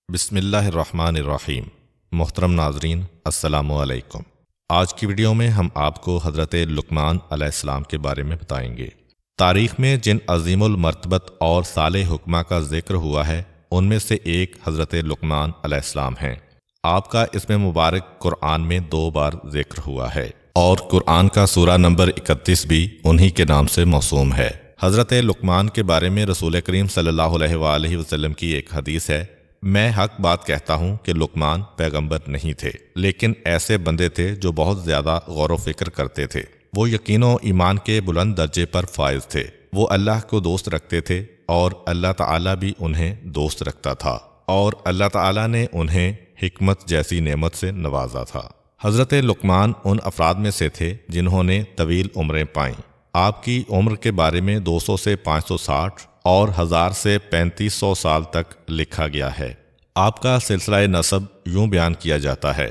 بسم اللہ الرحمن الرحیم۔ محترم ناظرین، السلام علیکم۔ آج کی ویڈیو میں ہم آپ کو حضرت لقمان علیہ السلام کے بارے میں بتائیں گے۔ تاریخ میں جن عظیم المرتبت اور صالح حکماں کا ذکر ہوا ہے ان میں سے ایک حضرت لقمان علیہ السلام ہیں۔ آپ کا اس میں مبارک قرآن میں 2 بار ذکر ہوا ہے اور قرآن کا سورہ نمبر 31 بھی انہی کے نام سے موسوم ہے۔ حضرت لقمان کے بارے میں رسول کریم صلی اللہ علیہ وآلہ وسلم کی ایک حدیث ہے، میں حق بات کہتا ہوں کہ لقمان پیغمبر نہیں تھے، لیکن ایسے بندے تھے جو بہت زیادہ غور و فکر کرتے تھے۔ وہ یقین و ایمان کے بلند درجے پر فائز تھے۔ وہ اللہ کو دوست رکھتے تھے اور اللہ تعالیٰ بھی انہیں دوست رکھتا تھا، اور اللہ تعالیٰ نے انہیں حکمت جیسی نعمت سے نوازا تھا۔ حضرت لقمان ان افراد میں سے تھے جنہوں نے طویل عمریں پائیں۔ آپ کی عمر کے بارے میں 200 سے 560 اور 1000 سے 3500 سال تک لکھا گیا ہے۔ آپ کا سلسلہ نسب یوں بیان کیا جاتا ہے: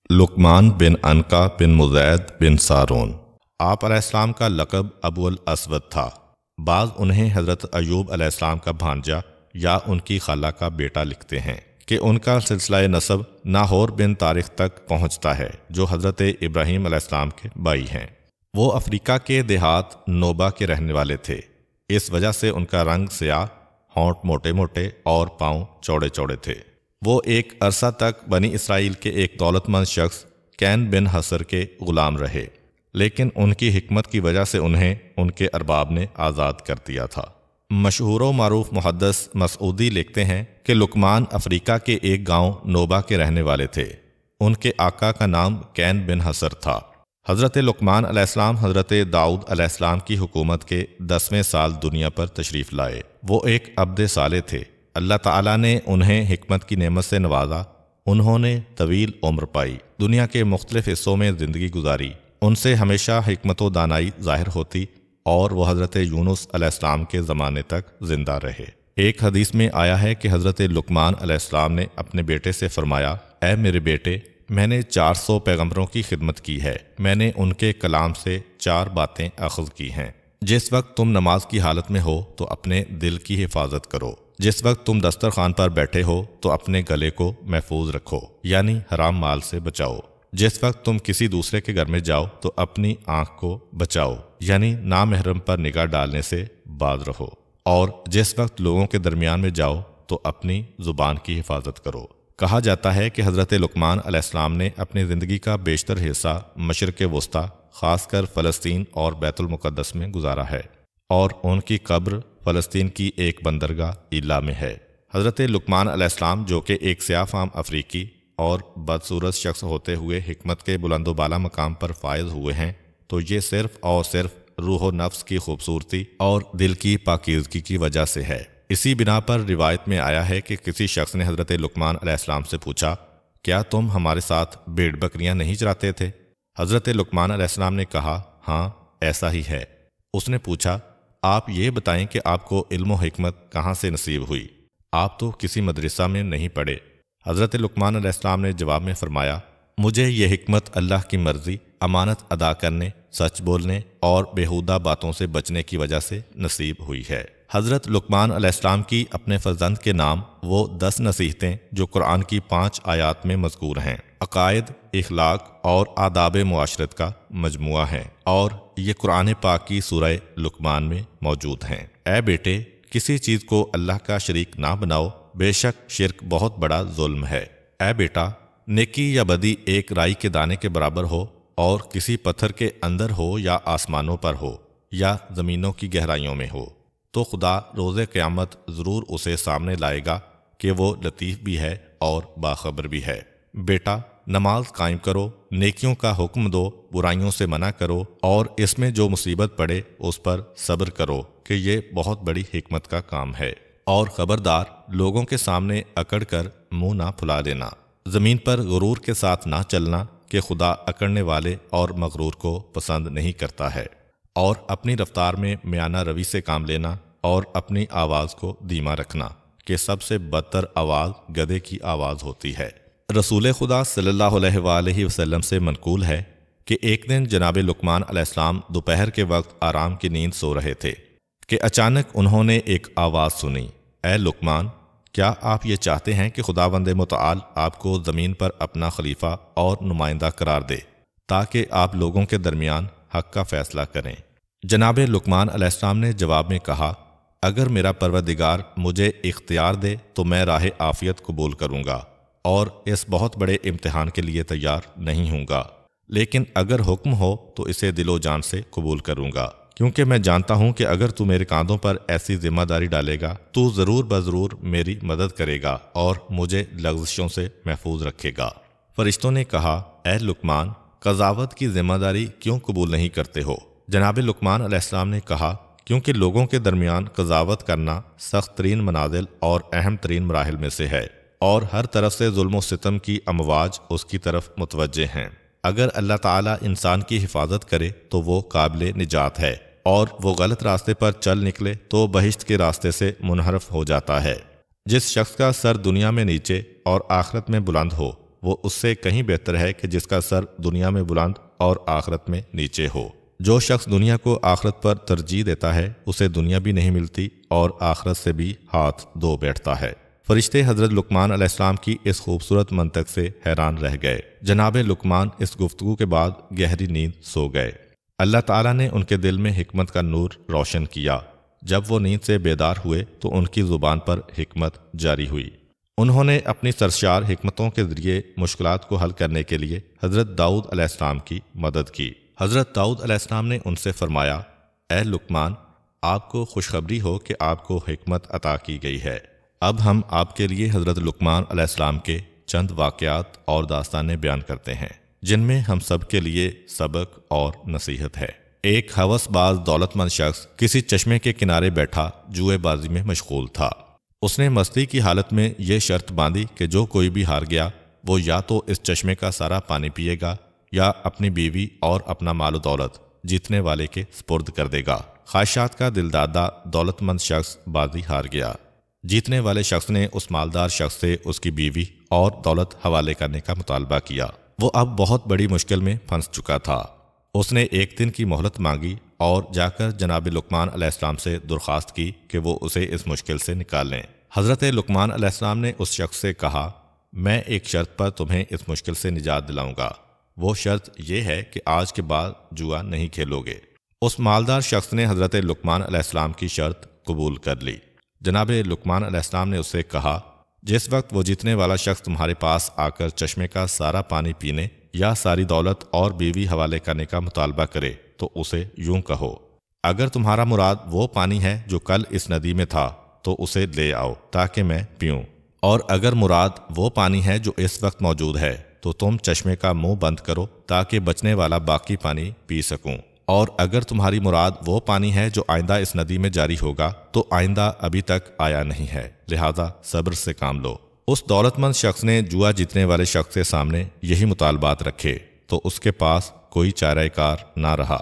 لقمان بن عنقا بن مزید بن سارون۔ آپ علیہ السلام کا لقب ابو الاسود تھا۔ بعض انہیں حضرت ایوب علیہ السلام کا بھانجا یا ان کی خالہ کا بیٹا لکھتے ہیں کہ ان کا سلسلہ نسب ناہور بن طارق تک پہنچتا ہے، جو حضرت ابراہیم علیہ السلام کے بھائی ہیں۔ وہ افریقہ کے دیہات نوبا کے رہنے والے تھے، اس وجہ سے ان کا رنگ سیاہ، ہونٹ موٹے موٹے اور پاؤں چوڑے چوڑے تھے۔ وہ ایک عرصہ تک بنی اسرائیل کے ایک دولت مند شخص کین بن حصر کے غلام رہے، لیکن ان کی حکمت کی وجہ سے انہیں ان کے ارباب نے آزاد کر دیا تھا۔ مشہور و معروف محدث مسعودی لکھتے ہیں کہ لقمان افریقہ کے ایک گاؤں نوبا کے رہنے والے تھے۔ ان کے آقا کا نام کین بن حصر تھا۔ حضرت لقمان علیہ السلام حضرت داؤد علیہ السلام کی حکومت کے 10ویں سال دنیا پر تشریف لائے۔ وہ ایک عبد صالح تھے۔ اللہ تعالیٰ نے انہیں حکمت کی نعمت سے نوازا۔ انہوں نے طویل عمر پائی، دنیا کے مختلف حصوں میں زندگی گزاری۔ ان سے ہمیشہ حکمت و دانائی ظاہر ہوتی اور وہ حضرت یونس علیہ السلام کے زمانے تک زندہ رہے۔ ایک حدیث میں آیا ہے کہ حضرت لقمان علیہ السلام نے اپنے بیٹے سے فرمایا: اے میرے بیٹے، میں نے 400 پیغمبروں کی خدمت کی ہے۔ میں نے ان کے کلام سے 4 باتیں اخذ کی ہیں۔ جس وقت تم نماز کی حالت میں ہو تو اپنے دل کی حفاظت کرو۔ جس وقت تم دسترخوان پر بیٹھے ہو تو اپنے گلے کو محفوظ رکھو، یعنی حرام مال سے بچاؤ۔ جس وقت تم کسی دوسرے کے گھر میں جاؤ تو اپنی آنکھ کو بچاؤ، یعنی نامحرم پر نگاہ ڈالنے سے باز رہو۔ اور جس وقت لوگوں کے درمیان میں جاؤ تو اپنی زبان کی حفاظت کرو۔ کہا جاتا ہے کہ حضرت لقمان علیہ السلام نے اپنی زندگی کا بیشتر حصہ مشرق وسطیٰ، خاص کر فلسطین اور بیت المقدس میں گزارا ہے، اور ان کی قبر فلسطین کی ایک بندرگاہ ایلا میں ہے۔ حضرت لقمان علیہ السلام، جو کہ ایک سیاہ فام افریقی اور بدصورت شخص ہوتے ہوئے حکمت کے بلند و بالا مقام پر فائز ہوئے ہیں، تو یہ صرف اور صرف روح و نفس کی خوبصورتی اور دل کی پاکیزگی کی وجہ سے ہے۔ اسی بنا پر روایت میں آیا ہے کہ کسی شخص نے حضرت لقمان علیہ السلام سے پوچھا: کیا تم ہمارے ساتھ بھیڑ بکریاں نہیں چراتے تھے؟ حضرت لقمان علیہ السلام نے کہا: ہاں، ایسا ہی ہے۔ اس نے پوچھا: آپ یہ بتائیں کہ آپ کو علم و حکمت کہاں سے نصیب ہوئی؟ آپ تو کسی مدرسہ میں نہیں پڑھے۔ حضرت لقمان علیہ السلام نے جواب میں فرمایا: مجھے یہ حکمت اللہ کی مرضی، امانت ادا کرنے، سچ بولنے اور بیہودہ باتوں سے بچنے کی وجہ سے نصیب ہوئی ہے۔ حضرت لقمان علیہ السلام کی اپنے فرزند کے نام وہ 10 نصیحتیں جو قرآن کی 5 آیات میں مذکور ہیں، عقائد، اخلاق اور آداب معاشرت کا مجموعہ ہیں، اور یہ قرآن پاک کی سورہ لقمان میں موجود ہیں۔ اے بیٹے، کسی چیز کو اللہ کا شریک نہ بناؤ، بے شک شرک بہت بڑا ظلم ہے۔ اے بیٹا، نیکی یا بدی ایک رائی کے دانے کے برابر ہو، اور کسی پتھر کے اندر ہو یا آسمانوں پر ہو یا زمینوں کی گہرائیوں میں ہو، تو خدا روز قیامت ضرور اسے سامنے لائے گا کہ وہ لطیف بھی ہے اور باخبر بھی ہے۔ بیٹا، نماز قائم کرو، نیکیوں کا حکم دو، برائیوں سے منع کرو، اور اس میں جو مصیبت پڑے اس پر صبر کرو کہ یہ بہت بڑی حکمت کا کام ہے۔ اور خبردار، لوگوں کے سامنے اکڑ کر منہ نہ پھلا دینا۔ زمین پر غرور کے ساتھ نہ چلنا کہ خدا اکڑنے والے اور مغرور کو پسند نہیں کرتا ہے۔ اور اپنی رفتار میں میانہ روی سے کام لینا، اور اپنی آواز کو دھیما رکھنا کہ سب سے بدتر آواز گدھے کی آواز ہوتی ہے۔ رسول خدا صلی اللہ علیہ وآلہ وسلم سے منقول ہے کہ ایک دن جناب لقمان علیہ السلام دوپہر کے وقت آرام کی نیند سو رہے تھے کہ اچانک انہوں نے ایک آواز سنی: اے لقمان، کیا آپ یہ چاہتے ہیں کہ خداوند متعال آپ کو زمین پر اپنا خلیفہ اور نمائندہ قرار دے تاکہ آپ لوگوں کے درمیان حق کا فیصلہ کریں؟ جناب لقمان علیہ السلام نے جواب میں کہا، اگر میرا پروردگار مجھے اختیار دے تو میں راہ عافیت قبول کروں گا اور اس بہت بڑے امتحان کے لیے تیار نہیں ہوں گا، لیکن اگر حکم ہو تو اسے دل و جان سے قبول کروں گا، کیونکہ میں جانتا ہوں کہ اگر تو میرے کاندھوں پر ایسی ذمہ داری ڈالے گا تو ضرور بضرور میری مدد کرے گا اور مجھے لغزشوں سے محفوظ رکھے گا۔ فرشتوں نے کہا، اے لقمان، قضاوت کی ذمہ داری کیوں قبول نہیں کرتے ہو؟ جناب لقمان علیہ السلام نے کہا، کیونکہ لوگوں کے درمیان قضاوت کرنا سخت ترین منازل اور اہم ترین مراحل میں سے ہے، اور ہر طرف سے ظلم و ستم کی امواج اس کی طرف متوجہ ہیں۔ اگر اللہ تعالیٰ انسان کی حفاظت کرے تو وہ قابل نجات ہے، اور وہ غلط راستے پر چل نکلے تو بہشت کے راستے سے منحرف ہو جاتا ہے۔ جس شخص کا سر دنیا میں نیچے اور آخرت میں بلند ہو، وہ اس سے کہیں بہتر ہے کہ جس کا سر دنیا میں بلند اور آخرت میں نیچے ہو۔ جو شخص دنیا کو آخرت پر ترجیح دیتا ہے، اسے دنیا بھی نہیں ملتی اور آخرت سے بھی ہاتھ دھو بیٹھتا ہے۔ فرشتے حضرت لقمان علیہ السلام کی اس خوبصورت منطق سے حیران رہ گئے۔ جناب لقمان اس گفتگو کے بعد گہری نیند سو گئے۔ اللہ تعالیٰ نے ان کے دل میں حکمت کا نور روشن کیا۔ جب وہ نیند سے بیدار ہوئے تو ان کی زبان پر حکمت جاری ہوئی۔ انہوں نے اپنی سرشار حکمتوں کے ذریعے مشکلات کو حل کرنے کے لیے حضرت داؤد علیہ السلام کی مدد کی۔ حضرت داؤد علیہ السلام نے ان سے فرمایا، اے لقمان، آپ کو خوشخبری ہو کہ آپ کو حکمت عطا کی گئی ہے۔ اب ہم آپ کے لیے حضرت لقمان علیہ السلام کے چند واقعات اور داستانیں بیان کرتے ہیں جن میں ہم سب کے لیے سبق اور نصیحت ہے۔ ایک ہوس باز دولت مند شخص کسی چشمے کے کنارے بیٹھا جوئے بازی میں مشغول تھا۔ اس نے مستی کی حالت میں یہ شرط باندھی کہ جو کوئی بھی ہار گیا وہ یا تو اس چشمے کا سارا پانی پیے گا یا اپنی بیوی اور اپنا مال و دولت جیتنے والے کے سپرد کر دے گا۔ خواہشات کا دلدادہ دولت مند شخص بازی ہار گیا۔ جیتنے والے شخص نے اس مالدار شخص سے اس کی بیوی اور دولت حوالے کرنے کا مطالبہ کیا۔ وہ اب بہت بڑی مشکل میں پھنس چکا تھا۔ اس نے ایک دن کی مہلت مانگی اور جا کر جناب لقمان علیہ السلام سے درخواست کی کہ وہ اسے اس مشکل سے نکال لیں۔ حضرت لقمان علیہ السلام نے اس شخص سے کہا، میں ایک شرط پر تمہیں اس مشکل سے نجات دلاؤں گا۔ وہ شرط یہ ہے کہ آج کے بعد جوا نہیں کھیلو گے۔ اس مالدار شخص نے حضرت لقمان علیہ السلام کی شرط قبول کر لی۔ جناب لقمان علیہ السلام نے اس سے کہا، جس وقت وہ جیتنے والا شخص تمہارے پاس آ کر چشمے کا سارا پانی پینے یا ساری دولت اور بیوی حوالے کرنے کا مطالبہ کرے تو اسے یوں کہو، اگر تمہارا مراد وہ پانی ہے جو کل اس ندی میں تھا تو اسے لے آؤ تاکہ میں پیوں، اور اگر مراد وہ پانی ہے جو اس وقت موجود ہے تو تم چشمے کا منہ بند کرو تاکہ بچنے والا باقی پانی پی سکوں، اور اگر تمہاری مراد وہ پانی ہے جو آئندہ اس ندی میں جاری ہوگا تو آئندہ ابھی تک آیا نہیں ہے، لہذا صبر سے کام لو۔ اس دولت مند شخص نے جوا جیتنے والے شخص کے سامنے یہی مطالبات رکھے تو اس کے پاس کوئی چارہ کار نہ رہا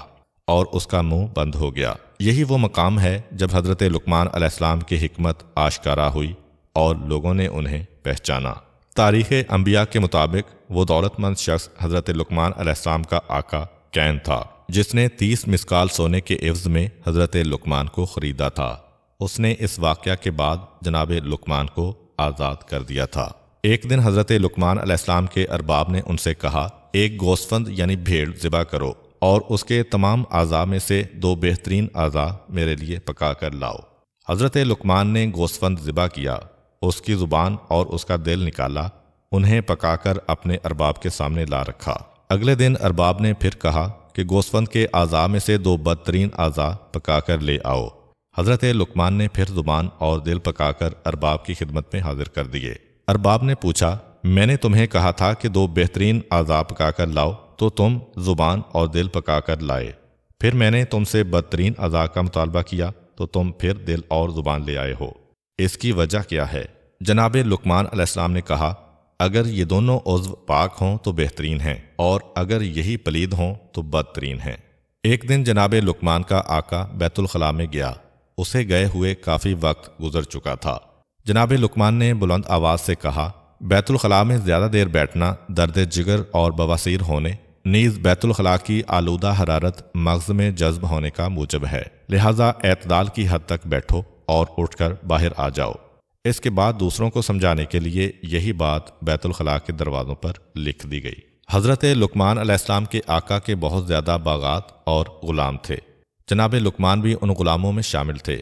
اور اس کا منہ بند ہو گیا۔ یہی وہ مقام ہے جب حضرت لقمان علیہ السلام کی حکمت آشکارا ہوئی اور لوگوں نے انہیں پہچانا۔ تاریخ انبیاء کے مطابق وہ دولت مند شخص حضرت لقمان علیہ السلام کا آقا کین تھا، جس نے 30 مسکال سونے کے عوض میں حضرت لقمان کو خریدا تھا۔ اس نے اس واقعہ کے بعد جناب لقمان کو آزاد کر دیا تھا۔ ایک دن حضرت لقمان علیہ السلام کے ارباب نے ان سے کہا، ایک گوسفند یعنی بھیڑ ذبح کرو اور اس کے تمام اعضاء میں سے 2 بہترین اعضاء میرے لیے پکا کر لاؤ۔ حضرت لقمان نے گوسفند ذبح کیا، اس کی زبان اور اس کا دل نکالا، انہیں پکا کر اپنے ارباب کے سامنے لا رکھا۔ اگلے دن ارباب نے پھر کہا کہ گوسفند کے اعضاء میں سے 2 بدترین اعضاء پکا کر لے آؤ۔ حضرت لقمان نے پھر زبان اور دل پکا کر ارباب کی خدمت میں حاضر کر دیے۔ ارباب نے پوچھا، میں نے تمہیں کہا تھا کہ 2 بہترین اعضاء پکا کر لاؤ تو تم زبان اور دل پکا کر لائے، پھر میں نے تم سے بدترین اعضاء کا مطالبہ کیا تو تم پھر دل اور زبان لے آئے ہو، اس کی وجہ کیا ہے؟ جناب لقمان علیہ السلام نے کہا، اگر یہ دونوں عضو پاک ہوں تو بہترین ہیں، اور اگر یہی پلید ہوں تو بدترین ہیں۔ ایک دن جناب لقمان کا آقا بیت الخلاء میں گیا۔ اسے گئے ہوئے کافی وقت گزر چکا تھا۔ جناب لقمان نے بلند آواز سے کہا، بیت الخلاء میں زیادہ دیر بیٹھنا درد جگر اور بواسیر ہونے، نیز بیت الخلاء کی آلودہ حرارت مغز میں جذب ہونے کا موجب ہے، لہذا اعتدال کی حد تک بیٹھو اور اٹھ کر باہر آ جاؤ۔ اس کے بعد دوسروں کو سمجھانے کے لیے یہی بات بیت الخلاء کے دروازوں پر لکھ دی گئی۔ حضرت لقمان علیہ السلام کے آقا کے بہت زیادہ باغات اور غلام تھے۔ جناب لقمان بھی ان غلاموں میں شامل تھے۔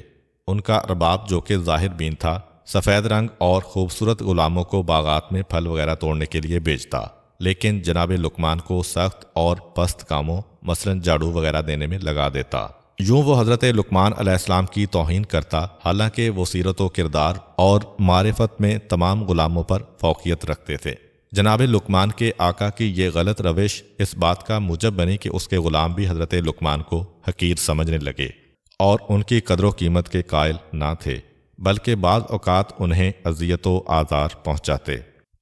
ان کا ارباب جو کہ ظاہر بین تھا، سفید رنگ اور خوبصورت غلاموں کو باغات میں پھل وغیرہ توڑنے کے لیے بھیجتا، لیکن جناب لقمان کو سخت اور پست کاموں مثلا جھاڑو وغیرہ دینے میں لگا دیتا۔ یوں وہ حضرت لقمان علیہ السلام کی توہین کرتا، حالانکہ وہ سیرت و کردار اور معرفت میں تمام غلاموں پر فوقیت رکھتے تھے۔ جناب لقمان کے آقا کی یہ غلط روش اس بات کا موجب بنی کہ اس کے غلام بھی حضرت لقمان کو حقیر سمجھنے لگے اور ان کی قدر و قیمت کے قائل نہ تھے، بلکہ بعض اوقات انہیں اذیت و آزار پہنچاتے۔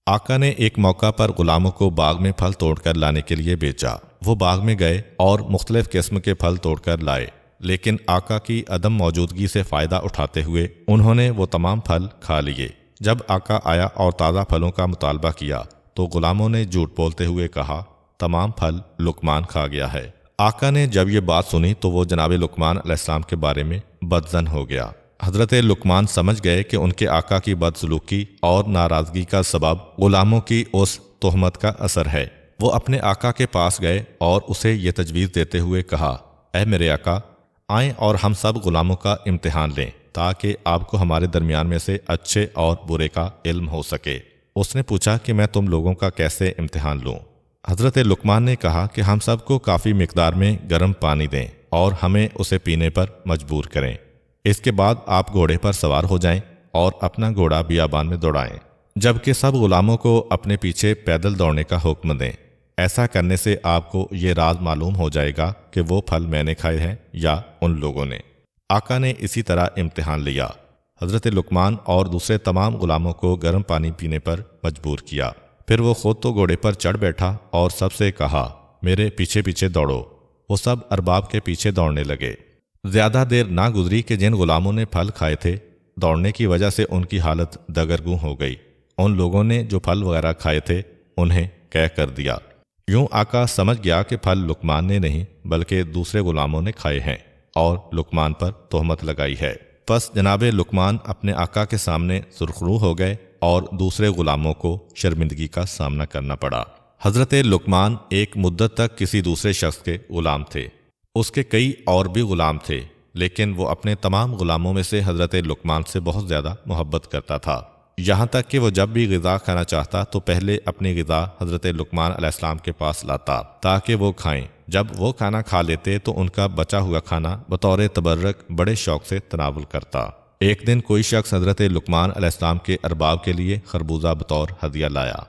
آقا نے ایک موقع پر غلاموں کو باغ میں پھل توڑ کر لانے کے لیے بھیجا۔ وہ باغ میں گئے اور مختلف قسم کے پھل توڑ کر لائے، لیکن آقا کی عدم موجودگی سے فائدہ اٹھاتے ہوئے انہوں نے وہ تمام پھل کھا لیے۔ جب آقا آیا اور تازہ پھلوں کا مطالبہ کیا تو غلاموں نے جھوٹ بولتے ہوئے کہا تمام پھل لقمان کھا گیا ہے۔ آقا نے جب یہ بات سنی تو وہ جناب لقمان علیہ السلام کے بارے میں بدظن ہو گیا۔ حضرت لقمان سمجھ گئے کہ ان کے آقا کی بدسلوکی اور ناراضگی کا سبب غلاموں کی اس تہمت کا اثر ہے۔ وہ اپنے آقا کے پاس گئے اور اسے یہ تجویز دیتے ہوئے کہا، اے میرے آقا، آئیں اور ہم سب غلاموں کا امتحان لیں تاکہ آپ کو ہمارے درمیان میں سے اچھے اور برے کا علم ہو سکے۔ اس نے پوچھا کہ میں تم لوگوں کا کیسے امتحان لوں؟ حضرت لقمان نے کہا کہ ہم سب کو کافی مقدار میں گرم پانی دیں اور ہمیں اسے پینے پر مجبور کریں۔ اس کے بعد آپ گھوڑے پر سوار ہو جائیں اور اپنا گھوڑا بیابان میں دوڑائیں، جبکہ سب غلاموں کو اپنے پیچھے پیدل دوڑنے کا حکم دیں۔ ایسا کرنے سے آپ کو یہ راز معلوم ہو جائے گا کہ وہ پھل میں نے کھائے ہیں یا ان لوگوں نے۔ آقا نے اسی طرح امتحان لیا۔ حضرت لقمان اور دوسرے تمام غلاموں کو گرم پانی پینے پر مجبور کیا۔ پھر وہ خود تو گھوڑے پر چڑھ بیٹھا اور سب سے کہا، میرے پیچھے پیچھے دوڑو۔ وہ سب ارباب کے پیچھے دوڑنے لگے۔ زیادہ دیر نہ گزری کہ جن غلاموں نے پھل کھائے تھے، دوڑنے کی وجہ سے ان کی حالت دگرگوں ہو گئی۔ ان لوگوں نے جو پھل وغیرہ کھائے تھے انہیں قید کر دیا۔ یوں آقا سمجھ گیا کہ پھل لقمان نے نہیں بلکہ دوسرے غلاموں نے کھائے ہیں اور لقمان پر تہمت لگائی ہے۔ پس جناب لقمان اپنے آقا کے سامنے سرخرو ہو گئے اور دوسرے غلاموں کو شرمندگی کا سامنا کرنا پڑا۔ حضرت لقمان ایک مدت تک کسی دوسرے شخص کے غلام تھے۔ اس کے کئی اور بھی غلام تھے، لیکن وہ اپنے تمام غلاموں میں سے حضرت لقمان سے بہت زیادہ محبت کرتا تھا، یہاں تک کہ وہ جب بھی غذا کھانا چاہتا تو پہلے اپنی غذا حضرت لقمان علیہ السلام کے پاس لاتا تاکہ وہ کھائیں۔ جب وہ کھانا کھا لیتے تو ان کا بچا ہوا کھانا بطور تبرک بڑے شوق سے تناول کرتا۔ ایک دن کوئی شخص حضرت لقمان علیہ السلام کے ارباب کے لیے خربوزہ بطور ہدیہ لایا۔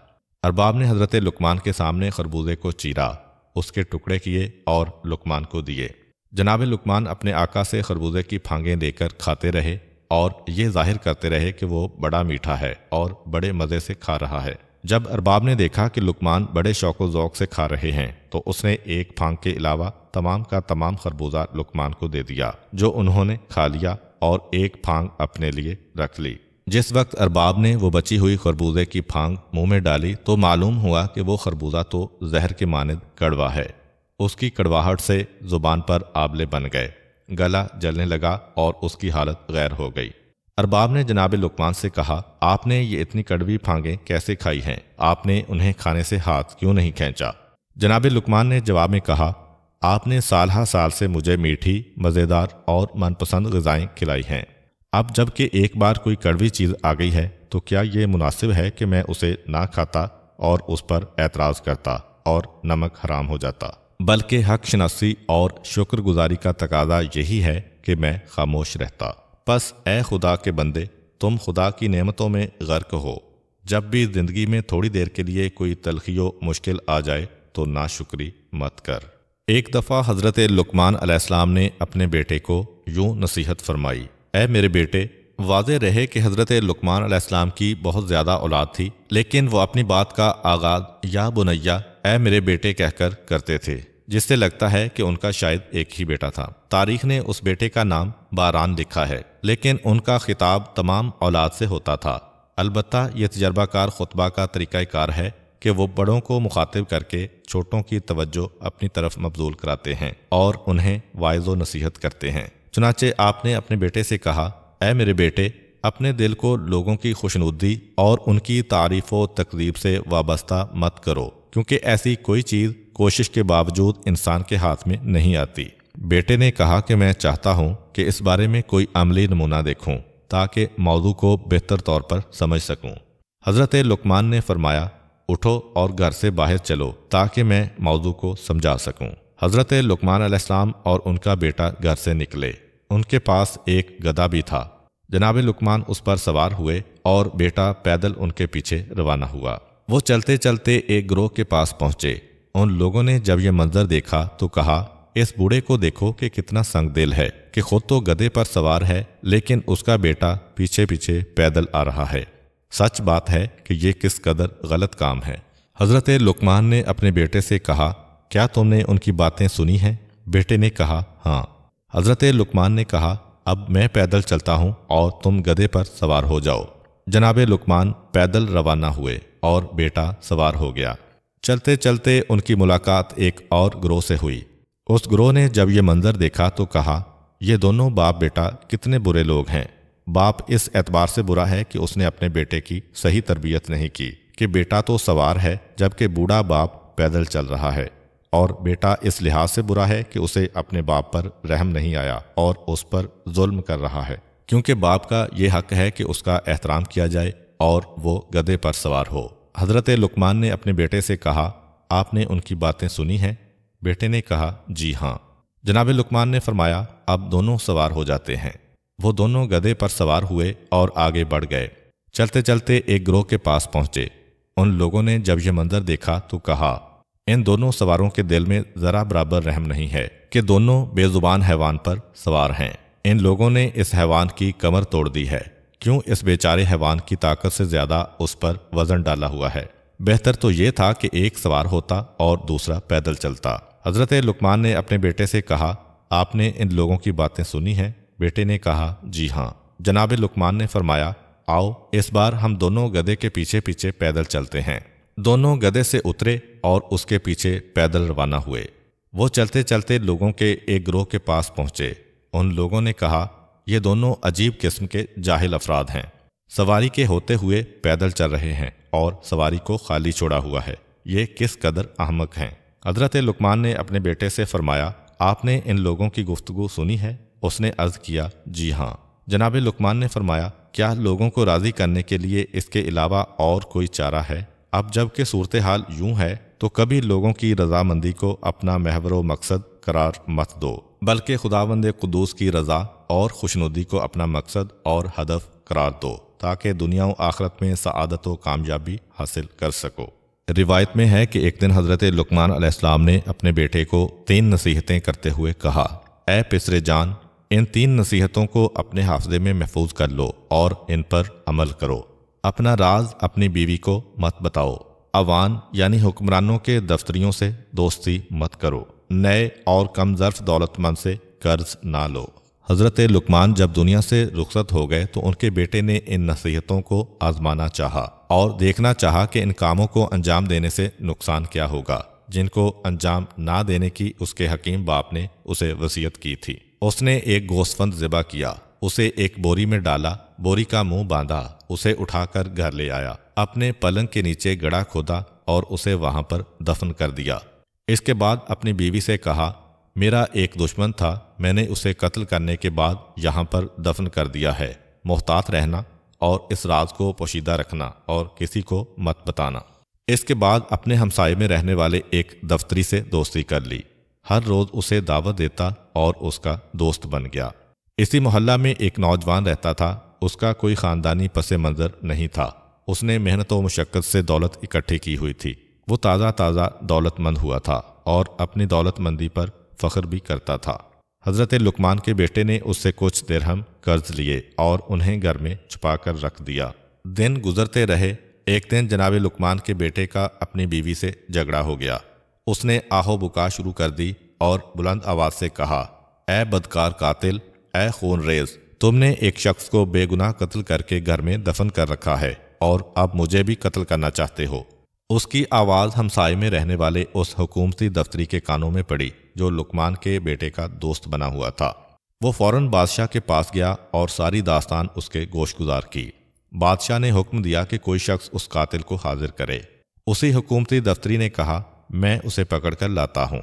ارباب نے حضرت لقمان کے سامنے خربوزے کو چیرا، اس کے ٹکڑے کیے اور لقمان کو دیے۔ جناب لقمان اپنے آقا سے خربوزے کی پھانگیں لے کر کھاتے رہے اور یہ ظاہر کرتے رہے کہ وہ بڑا میٹھا ہے اور بڑے مزے سے کھا رہا ہے۔ جب ارباب نے دیکھا کہ لقمان بڑے شوق و ذوق سے کھا رہے ہیں تو اس نے ایک پھانگ کے علاوہ تمام کا تمام خربوزہ لقمان کو دے دیا، جو انہوں نے کھا لیا اور ایک پھانگ اپنے لیے رکھ لی۔ جس وقت ارباب نے وہ بچی ہوئی خربوزے کی پھانگ منہ میں ڈالی تو معلوم ہوا کہ وہ خربوزہ تو زہر کے مانند کڑوا ہے۔ اس کی کڑواہٹ سے زبان پر آبلے بن گئے، گلا جلنے لگا اور اس کی حالت غیر ہو گئی۔ ارباب نے جناب لقمان سے کہا، آپ نے یہ اتنی کڑوی پھانگیں کیسے کھائی ہیں؟ آپ نے انہیں کھانے سے ہاتھ کیوں نہیں کھینچا؟ جناب لقمان نے جواب میں کہا، آپ نے سال ہا سال سے مجھے میٹھی، مزیدار اور من پسند غذائیں کھلائی ہیں۔ اب جب کہ ایک بار کوئی کڑوی چیز آ گئی ہے تو کیا یہ مناسب ہے کہ میں اسے نہ کھاتا اور اس پر اعتراض کرتا اور نمک حرام ہو جاتا؟ بلکہ حق شناسی اور شکر گزاری کا تقاضا یہی ہے کہ میں خاموش رہتا۔ پس اے خدا کے بندے، تم خدا کی نعمتوں میں غرق ہو۔ جب بھی زندگی میں تھوڑی دیر کے لیے کوئی تلخی و مشکل آ جائے تو ناشکری مت کر۔ ایک دفعہ حضرت لقمان علیہ السلام نے اپنے بیٹے کو یوں نصیحت فرمائی، اے میرے بیٹے، واضح رہے کہ حضرت لقمان علیہ السلام کی بہت زیادہ اولاد تھی، لیکن وہ اپنی بات کا آغاز یا بنیا، اے میرے بیٹے کہہ کر کرتے تھے، جس سے لگتا ہے کہ ان کا شاید ایک ہی بیٹا تھا۔ تاریخ نے اس بیٹے کا نام باران لکھا ہے، لیکن ان کا خطاب تمام اولاد سے ہوتا تھا۔ البتہ یہ تجربہ کار خطبہ کا طریقہ کار ہے کہ وہ بڑوں کو مخاطب کر کے چھوٹوں کی توجہ اپنی طرف مبذول کراتے ہیں اور انہیں واعظ و نصیحت کرتے ہیں۔ چنانچہ آپ نے اپنے بیٹے سے کہا، اے میرے بیٹے، اپنے دل کو لوگوں کی خوشنودی اور ان کی تعریف و تکذیب سے وابستہ مت کرو، کیونکہ ایسی کوئی چیز کوشش کے باوجود انسان کے ہاتھ میں نہیں آتی۔ بیٹے نے کہا کہ میں چاہتا ہوں کہ اس بارے میں کوئی عملی نمونہ دیکھوں تاکہ موضوع کو بہتر طور پر سمجھ سکوں۔ حضرت لقمان نے فرمایا، اٹھو اور گھر سے باہر چلو تاکہ میں موضوع کو سمجھا سکوں۔ حضرت لقمان علیہ السلام اور ان کا بیٹا گھر سے نکلے۔ ان کے پاس ایک گدھا بھی تھا۔ جناب لقمان اس پر سوار ہوئے اور بیٹا پیدل ان کے پیچھے روانہ ہوا۔ وہ چلتے چلتے ایک گروہ کے پاس پہنچے۔ ان لوگوں نے جب یہ منظر دیکھا تو کہا، اس بوڑھے کو دیکھو کہ کتنا سنگ دل ہے کہ خود تو گدھے پر سوار ہے لیکن اس کا بیٹا پیچھے پیچھے پیدل آ رہا ہے۔ سچ بات ہے کہ یہ کس قدر غلط کام ہے۔ حضرت لقمان نے اپنے بیٹے سے کہا، کیا تم نے ان کی باتیں سنی ہیں؟ بیٹے نے کہا، ہاں۔ حضرت لقمان نے کہا، اب میں پیدل چلتا ہوں اور تم گدھے پر سوار ہو جاؤ۔ جناب لقمان پیدل روانہ ہوئے اور بیٹا سوار ہو گیا۔ چلتے چلتے ان کی ملاقات ایک اور گروہ سے ہوئی۔ اس گروہ نے جب یہ منظر دیکھا تو کہا، یہ دونوں باپ بیٹا کتنے برے لوگ ہیں۔ باپ اس اعتبار سے برا ہے کہ اس نے اپنے بیٹے کی صحیح تربیت نہیں کی کہ بیٹا تو سوار ہے جبکہ بوڑھا باپ پیدل چل رہا ہے، اور بیٹا اس لحاظ سے برا ہے کہ اسے اپنے باپ پر رحم نہیں آیا اور اس پر ظلم کر رہا ہے، کیونکہ باپ کا یہ حق ہے کہ اس کا احترام کیا جائے اور وہ گدھے پر سوار ہو۔ حضرت لقمان نے اپنے بیٹے سے کہا، آپ نے ان کی باتیں سنی ہیں؟ بیٹے نے کہا، جی ہاں۔ جناب لقمان نے فرمایا، اب دونوں سوار ہو جاتے ہیں۔ وہ دونوں گدھے پر سوار ہوئے اور آگے بڑھ گئے۔ چلتے چلتے ایک گروہ کے پاس پہنچے۔ ان لوگوں نے جب یہ منظر دیکھا تو کہا، ان دونوں سواروں کے دل میں ذرا برابر رحم نہیں ہے کہ دونوں بے زبان حیوان پر سوار ہیں۔ ان لوگوں نے اس حیوان کی کمر توڑ دی ہے، کیوں اس بیچارے حیوان کی طاقت سے زیادہ اس پر وزن ڈالا ہوا ہے۔ بہتر تو یہ تھا کہ ایک سوار ہوتا اور دوسرا پیدل چلتا۔ حضرت لقمان نے اپنے بیٹے سے کہا، آپ نے ان لوگوں کی باتیں سنی ہیں؟ بیٹے نے کہا، جی ہاں۔ جناب لقمان نے فرمایا، آؤ اس بار ہم دونوں گدھے کے پیچھے پیچھے پیدل چلتے ہیں۔ دونوں گدھے سے اترے اور اس کے پیچھے پیدل روانہ ہوئے۔ وہ چلتے چلتے لوگوں کے ایک گروہ کے پاس پہنچے۔ ان لوگوں نے کہا، یہ دونوں عجیب قسم کے جاہل افراد ہیں، سواری کے ہوتے ہوئے پیدل چل رہے ہیں اور سواری کو خالی چھوڑا ہوا ہے، یہ کس قدر احمق ہیں۔ حضرت لقمان نے اپنے بیٹے سے فرمایا، آپ نے ان لوگوں کی گفتگو سنی ہے؟ اس نے عرض کیا، جی ہاں۔ جناب لقمان نے فرمایا، کیا لوگوں کو راضی کرنے کے لیے اس کے علاوہ اور کوئی چارہ ہے؟ اب جب کہ صورتحال یوں ہے تو کبھی لوگوں کی رضامندی کو اپنا محور و مقصد قرار مت دو، بلکہ خداوند قدوس کی رضا اور خوشنودی کو اپنا مقصد اور ہدف قرار دو تاکہ دنیا و آخرت میں سعادت و کامیابی حاصل کر سکو۔ روایت میں ہے کہ ایک دن حضرت لقمان علیہ السلام نے اپنے بیٹے کو 3 نصیحتیں کرتے ہوئے کہا، اے پسر جان، ان 3 نصیحتوں کو اپنے حافظے میں محفوظ کر لو اور ان پر عمل کرو۔ اپنا راز اپنی بیوی کو مت بتاؤ، عوان یعنی حکمرانوں کے دفتریوں سے دوستی مت کرو، نئے اور کم ظرف دولت مند سے قرض نہ لو۔ حضرت لقمان جب دنیا سے رخصت ہو گئے تو ان کے بیٹے نے ان نصیحتوں کو آزمانا چاہا اور دیکھنا چاہا کہ ان کاموں کو انجام دینے سے نقصان کیا ہوگا جن کو انجام نہ دینے کی اس کے حکیم باپ نے اسے وصیت کی تھی۔ اس نے ایک گوسفند ذبح کیا، اسے ایک بوری میں ڈالا، بوری کا منہ باندھا، اسے اٹھا کر گھر لے آیا، اپنے پلنگ کے نیچے گڑھا کھودا اور اسے وہاں پر دفن کر دیا۔ اس کے بعد اپنی بیوی سے کہا، میرا ایک دشمن تھا، میں نے اسے قتل کرنے کے بعد یہاں پر دفن کر دیا ہے، محتاط رہنا اور اس راز کو پوشیدہ رکھنا اور کسی کو مت بتانا۔ اس کے بعد اپنے ہمسائے میں رہنے والے ایک دفتری سے دوستی کر لی، ہر روز اسے دعوت دیتا اور اس کا دوست بن گیا۔ اسی محلہ میں ایک نوجوان رہتا تھا، اس کا کوئی خاندانی پس منظر نہیں تھا، اس نے محنت و مشقت سے دولت اکٹھی کی ہوئی تھی، وہ تازہ دولت مند ہوا تھا اور اپنی دولت مندی پر فخر بھی کرتا تھا۔ حضرت لقمان کے بیٹے نے اس سے کچھ درہم قرض لیے اور انہیں گھر میں چھپا کر رکھ دیا۔ دن گزرتے رہے، ایک دن جناب لقمان کے بیٹے کا اپنی بیوی سے جھگڑا ہو گیا، اس نے آہو بکا شروع کر دی اور بلند آواز سے کہا، اے بدکار قاتل، اے خون ریز، تم نے ایک شخص کو بے گناہ قتل کر کے گھر میں دفن کر رکھا ہے اور اب مجھے بھی قتل کرنا چاہتے ہو۔ اس کی آواز ہمسائے میں رہنے والے اس حکومتی دفتری کے کانوں میں پڑی جو لقمان کے بیٹے کا دوست بنا ہوا تھا۔ وہ فوراً بادشاہ کے پاس گیا اور ساری داستان اس کے گوش گزار کی۔ بادشاہ نے حکم دیا کہ کوئی شخص اس قاتل کو حاضر کرے۔ اسی حکومتی دفتری نے کہا، میں اسے پکڑ کر لاتا ہوں۔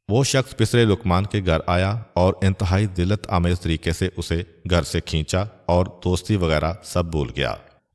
وہ شخص پسرے لقمان کے گھر آیا اور انتہائی ذلت آمیز طریقے سے اسے گھر سے کھینچا اور دوستی وغیرہ سب بھول گیا۔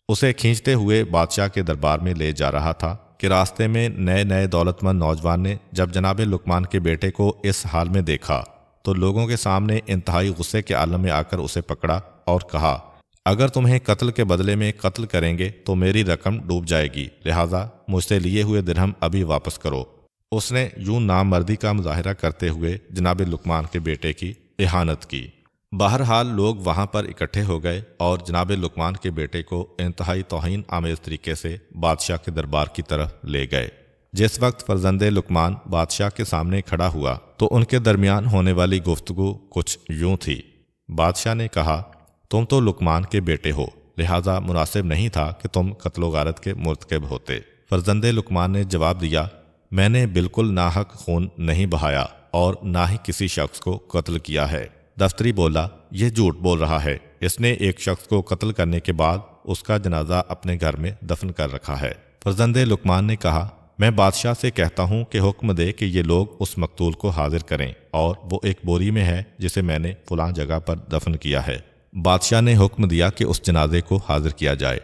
اسے کھینچتے ہوئے بادشاہ کے دربار میں لے جا رہا تھا کہ راستے میں نئے دولت مند نوجوان نے جب جناب لقمان کے بیٹے کو اس حال میں دیکھا تو لوگوں کے سامنے انتہائی غصے کے عالم میں آ کر اسے پکڑا اور کہا، اگر تمہیں قتل کے بدلے میں قتل کریں گے تو میری رقم ڈوب جائے گی، لہٰذا مجھ سے لیے ہوئے درہم ابھی واپس کرو۔ اس نے یوں نامردی کا مظاہرہ کرتے ہوئے جناب لقمان کے بیٹے کی اہانت کی۔ بہرحال لوگ وہاں پر اکٹھے ہو گئے اور جناب لقمان کے بیٹے کو انتہائی توہین آمیز طریقے سے بادشاہ کے دربار کی طرف لے گئے۔ جس وقت فرزند لقمان بادشاہ کے سامنے کھڑا ہوا تو ان کے درمیان ہونے والی گفتگو کچھ یوں تھی۔ بادشاہ نے کہا، تم تو لقمان کے بیٹے ہو، لہٰذا مناسب نہیں تھا کہ تم قتل و غارت کے مرتکب ہوتے۔ فرزند لقمان نے جواب دیا، میں نے بالکل ناحق خون نہیں بہایا اور نہ ہی کسی شخص کو قتل کیا ہے۔ دفتری بولا، یہ جھوٹ بول رہا ہے، اس نے ایک شخص کو قتل کرنے کے بعد اس کا جنازہ اپنے گھر میں دفن کر رکھا ہے۔ فرزند لقمان نے کہا، میں بادشاہ سے کہتا ہوں کہ حکم دے کہ یہ لوگ اس مقتول کو حاضر کریں اور وہ ایک بوری میں ہے جسے میں نے فلاں جگہ پر دفن کیا ہے۔ بادشاہ نے حکم دیا کہ اس جنازے کو حاضر کیا جائے۔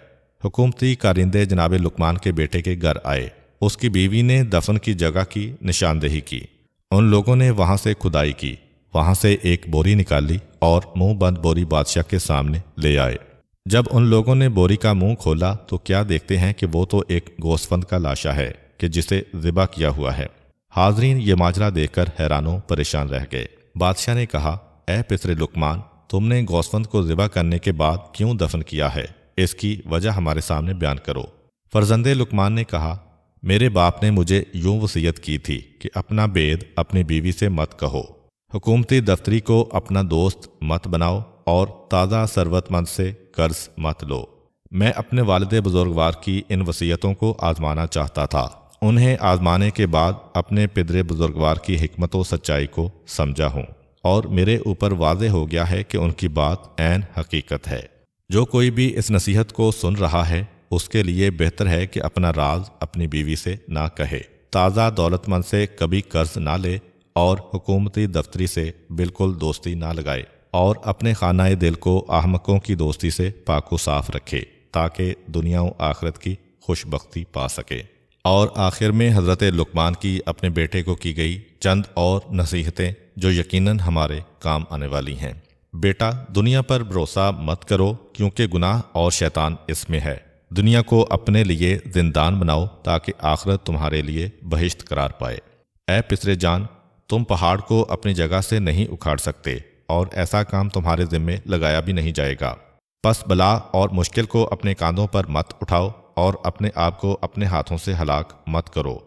حکومتی کارندے جناب لقمان کے بیٹے کے گھر آئے۔ اس کی بیوی نے دفن کی جگہ کی نشاندہی کی۔ ان لوگوں نے وہاں سے کھدائی کی، وہاں سے ایک بوری نکالی اور منہ بند بوری بادشاہ کے سامنے لے آئے۔ جب ان لوگوں نے بوری کا منہ کھولا تو کیا دیکھتے ہیں کہ وہ تو ایک گوسفند کا لاشا ہے کہ جسے ذبح کیا ہوا ہے۔ حاضرین یہ ماجرا دیکھ کر حیران و پریشان رہ گئے۔ بادشاہ نے کہا، اے پسر لقمان، تم نے گوسفند کو ذبح کرنے کے بعد کیوں دفن کیا ہے؟ اس کی وجہ ہمارے سامنے بیان کرو۔ فرزند لقمان نے کہا، میرے باپ نے مجھے یوں وصیت کی تھی کہ اپنا بید اپنی بیوی سے مت کہو، حکومتی دفتری کو اپنا دوست مت بناؤ اور تازہ ثروت مند سے قرض مت لو۔ میں اپنے والد بزرگوار کی ان وصیتوں کو آزمانا چاہتا تھا۔ انہیں آزمانے کے بعد اپنے پدر بزرگوار کی حکمت و سچائی کو سمجھا ہوں اور میرے اوپر واضح ہو گیا ہے کہ ان کی بات عین حقیقت ہے۔ جو کوئی بھی اس نصیحت کو سن رہا ہے اس کے لیے بہتر ہے کہ اپنا راز اپنی بیوی سے نہ کہے، تازہ دولت مند سے کبھی قرض نہ لے اور حکومتی دفتری سے بالکل دوستی نہ لگائے اور اپنے خانہ دل کو احمقوں کی دوستی سے پاک و صاف رکھے تاکہ دنیا و آخرت کی خوش بختی پا سکے۔ اور آخر میں حضرت لقمان کی اپنے بیٹے کو کی گئی چند اور نصیحتیں جو یقیناً ہمارے کام آنے والی ہیں۔ بیٹا، دنیا پر بھروسہ مت کرو کیونکہ گناہ اور شیطان اس میں ہے۔ دنیا کو اپنے لیے زندان بناؤ تاکہ آخرت تمہارے لیے بہشت قرار پائے۔ اے پسر جان، تم پہاڑ کو اپنی جگہ سے نہیں اکھاڑ سکتے اور ایسا کام تمہارے ذمے لگایا بھی نہیں جائے گا۔ پس بلا اور مشکل کو اپنے کاندھوں پر مت اٹھاؤ اور اپنے آپ کو اپنے ہاتھوں سے ہلاک مت کرو۔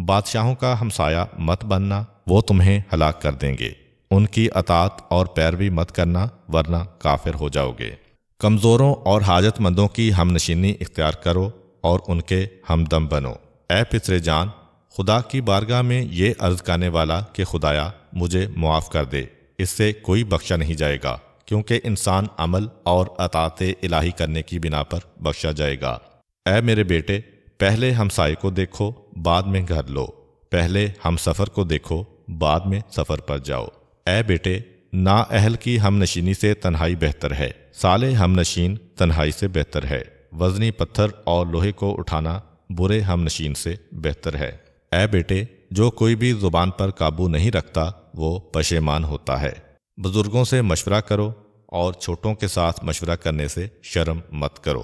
بادشاہوں کا ہمسایہ مت بننا، وہ تمہیں ہلاک کر دیں گے۔ ان کی اطاعت اور پیروی مت کرنا ورنہ کافر ہو جاؤ گے۔ کمزوروں اور حاجت مندوں کی ہم نشینی اختیار کرو اور ان کے ہمدم بنو۔ اے پسر جان، خدا کی بارگاہ میں یہ عرض کرنے والا کہ خدایا مجھے معاف کر دے، اس سے کوئی بخشا نہیں جائے گا، کیونکہ انسان عمل اور اطاعت الہی کرنے کی بنا پر بخشا جائے گا۔ اے میرے بیٹے، پہلے ہمسائے کو دیکھو بعد میں گھر لو، پہلے ہم سفر کو دیکھو بعد میں سفر پر جاؤ۔ اے بیٹے، نا اہل کی ہم نشینی سے تنہائی بہتر ہے، صالح ہم نشین تنہائی سے بہتر ہے، وزنی پتھر اور لوہے کو اٹھانا برے ہم نشین سے بہتر ہے۔ اے بیٹے، جو کوئی بھی زبان پر قابو نہیں رکھتا وہ پشیمان ہوتا ہے۔ بزرگوں سے مشورہ کرو اور چھوٹوں کے ساتھ مشورہ کرنے سے شرم مت کرو۔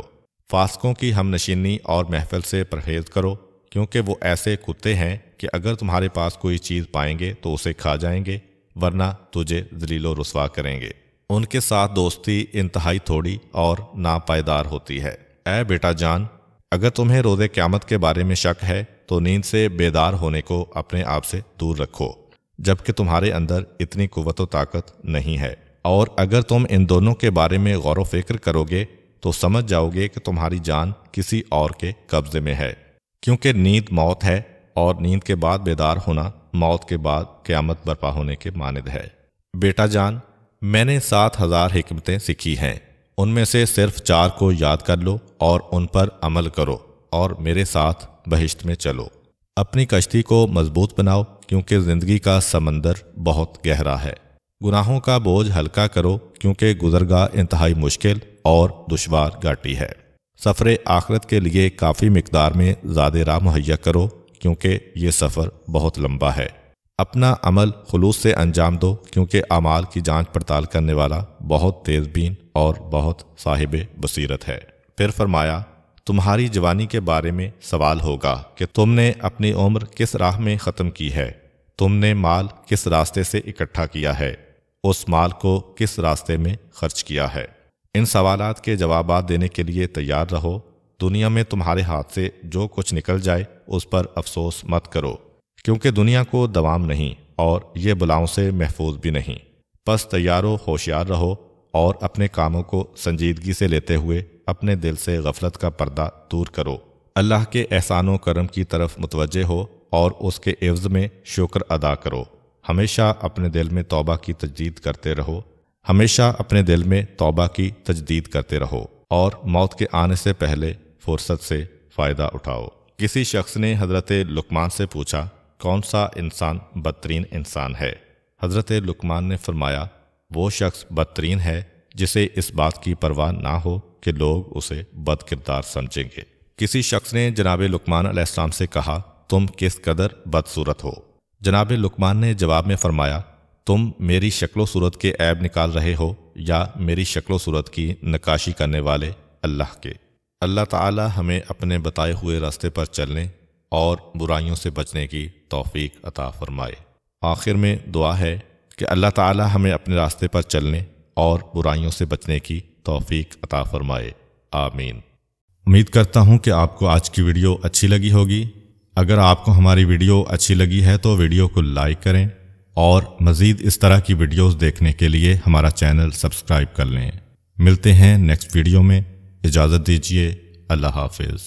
فاسقوں کی ہم نشینی اور محفل سے پرہیز کرو، کیونکہ وہ ایسے کتے ہیں کہ اگر تمہارے پاس کوئی چیز پائیں گے تو اسے کھا جائیں گے ورنہ تجھے ذلیل و رسوا کریں گے۔ ان کے ساتھ دوستی انتہائی تھوڑی اور ناپائیدار ہوتی ہے۔ اے بیٹا جان، اگر تمہیں روز قیامت کے بارے میں شک ہے تو نیند سے بیدار ہونے کو اپنے آپ سے دور رکھو، جبکہ تمہارے اندر اتنی قوت و طاقت نہیں ہے۔ اور اگر تم ان دونوں کے بارے میں غور و فکر کرو گے تو سمجھ جاؤ گے کہ تمہاری جان کسی اور کے قبضے میں ہے، کیونکہ نیند موت ہے اور نیند کے بعد بیدار ہونا موت کے بعد قیامت برپا ہونے کے مانند ہے۔ بیٹا جان، میں نے 7000 حکمتیں سیکھی ہیں، ان میں سے صرف 4 کو یاد کر لو اور ان پر عمل کرو اور میرے ساتھ بہشت میں چلو۔ اپنی کشتی کو مضبوط بناؤ کیونکہ زندگی کا سمندر بہت گہرا ہے۔ گناہوں کا بوجھ ہلکا کرو کیونکہ گزرگاہ انتہائی مشکل اور دشوار گھاٹی ہے۔ سفر آخرت کے لیے کافی مقدار میں زاد راہ مہیا کرو کیونکہ یہ سفر بہت لمبا ہے۔ اپنا عمل خلوص سے انجام دو کیونکہ اعمال کی جانچ پڑتال کرنے والا بہت تیز بین اور بہت صاحب بصیرت ہے۔ پھر فرمایا، تمہاری جوانی کے بارے میں سوال ہوگا کہ تم نے اپنی عمر کس راہ میں ختم کی ہے، تم نے مال کس راستے سے اکٹھا کیا ہے، اس مال کو کس راستے میں خرچ کیا ہے۔ ان سوالات کے جوابات دینے کے لیے تیار رہو۔ دنیا میں تمہارے ہاتھ سے جو کچھ نکل جائے اس پر افسوس مت کرو کیونکہ دنیا کو دوام نہیں اور یہ بلاؤں سے محفوظ بھی نہیں۔ پس تیار و ہوشیار رہو اور اپنے کاموں کو سنجیدگی سے لیتے ہوئے اپنے دل سے غفلت کا پردہ دور کرو۔ اللہ کے احسان و کرم کی طرف متوجہ ہو اور اس کے عوض میں شکر ادا کرو۔ ہمیشہ اپنے دل میں توبہ کی تجدید کرتے رہو، ہمیشہ اپنے دل میں توبہ کی تجدید کرتے رہو اور موت کے آنے سے پہلے فرصت سے فائدہ اٹھاؤ۔ کسی شخص نے حضرت لقمان سے پوچھا، کون سا انسان بدترین انسان ہے؟ حضرت لقمان نے فرمایا، وہ شخص بدترین ہے جسے اس بات کی پرواہ نہ ہو کہ لوگ اسے بد کردار سمجھیں گے۔ کسی شخص نے جناب لقمان علیہ السلام سے کہا، تم کس قدر بدصورت ہو؟ جناب لقمان نے جواب میں فرمایا، تم میری شکل و صورت کے عیب نکال رہے ہو یا میری شکل و صورت کی نقاشی کرنے والے اللہ کے؟ اللہ تعالی ہمیں اپنے بتائے ہوئے راستے پر چلنے اور برائیوں سے بچنے کی توفیق عطا فرمائے۔ آخر میں دعا ہے کہ اللہ تعالی ہمیں اپنے راستے پر چلنے اور برائیوں سے بچنے کی توفیق عطا فرمائے، آمین۔ امید کرتا ہوں کہ آپ کو آج کی ویڈیو اچھی لگی ہوگی۔ اگر آپ کو ہماری ویڈیو اچھی لگی ہے تو ویڈیو کو لائک کریں اور مزید اس طرح کی ویڈیوز دیکھنے کے لیے ہمارا چینل سبسکرائب کر لیں۔ ملتے ہیں نیکسٹ ویڈیو میں، اجازت دیجیے، اللہ حافظ۔